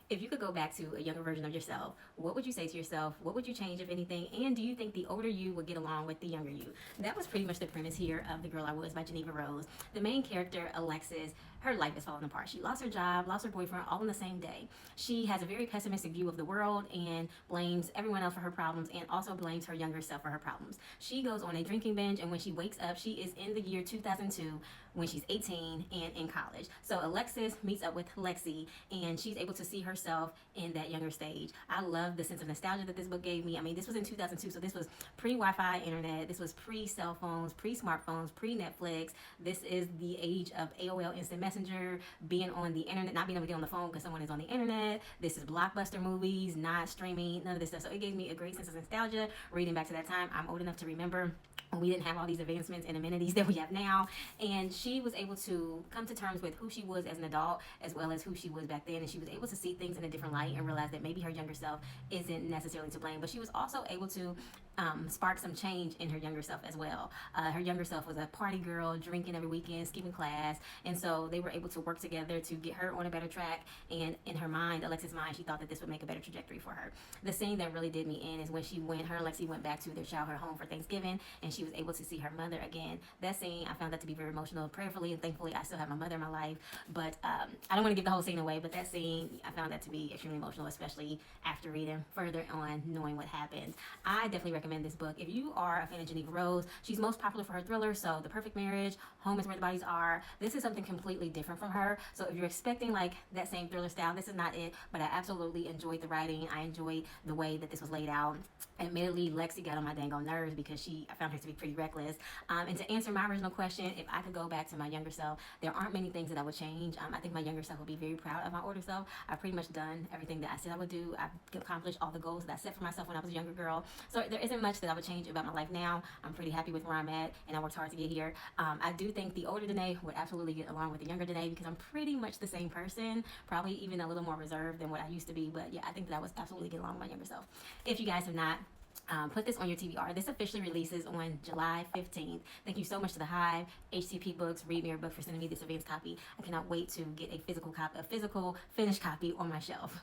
If you could go back to a younger version of yourself, what would you say to yourself? What would you change, if anything? And do you think the older you would get along with the younger you? That was pretty much the premise here of The Girl I Was by Jeneva Rose. The main character, Alexis, her life is falling apart. She lost her job, lost her boyfriend, all in the same day. She has a very pessimistic view of the world and blames everyone else for her problems, and also blames her younger self for her problems. She goes on a drinking binge, and when she wakes up, she is in the year 2002 when she's 18 and in college. So Alexis meets up with Lexi, and she's able to see herself in that younger stage. I love the sense of nostalgia that this book gave me. I mean, this was in 2002, so this was pre-Wi-Fi internet. This was pre-cell phones, pre-smartphones, pre-Netflix. This is the age of AOL Instant Messenger, being on the internet, not being able to get on the phone because someone is on the internet. This is blockbuster movies, not streaming, none of this stuff. So it gave me a great sense of nostalgia reading back to that time. I'm old enough to remember we didn't have all these advancements and amenities that we have now, and she was able to come to terms with who she was as an adult as well as who she was back then, and she was able to see things in a different light and realize that maybe her younger self isn't necessarily to blame, but she was also able to spark some change in her younger self as well. Her younger self was a party girl, drinking every weekend, skipping class, and so they were able to work together to get her on a better track, and in her mind, Alexis' mind, she thought that this would make a better trajectory for her. The scene that really did me in is when her and Lexi went back to their childhood home for Thanksgiving, and she was able to see her mother again. That scene, I found that to be very emotional. Prayerfully and thankfully, I still have my mother in my life, but I don't want to give the whole scene away, but that scene, I found that to be extremely emotional, especially after reading further on, knowing what happened. I definitely recommend this book. If you are a fan of Jeneva Rose, she's most popular for her thrillers, so The Perfect Marriage, Home is Where the Bodies Are. This is something completely different from her, so if you're expecting like that same thriller style, this is not it, but I absolutely enjoyed the writing. I enjoyed the way that this was laid out. Admittedly, Lexi got on my dang on nerves because I found her to be pretty reckless. And to answer my original question, if I could go back to my younger self, there aren't many things that I would change. I think my younger self would be very proud of my older self. I've pretty much done everything that I said I would do. I've accomplished all the goals that I set for myself when I was a younger girl. So there isn't much that I would change about my life now. I'm pretty happy with where I'm at, and I worked hard to get here. I do think the older Danae would absolutely get along with the younger Danae because I'm pretty much the same person, probably even a little more reserved than what I used to be. But yeah, I think that I would absolutely get along with my younger self. If you guys have not, put this on your TBR. This officially releases on July 15th. Thank you so much to the Hive, HTP Books, Read Me Your Book for sending me this advance copy. I cannot wait to get a physical finished copy on my shelf.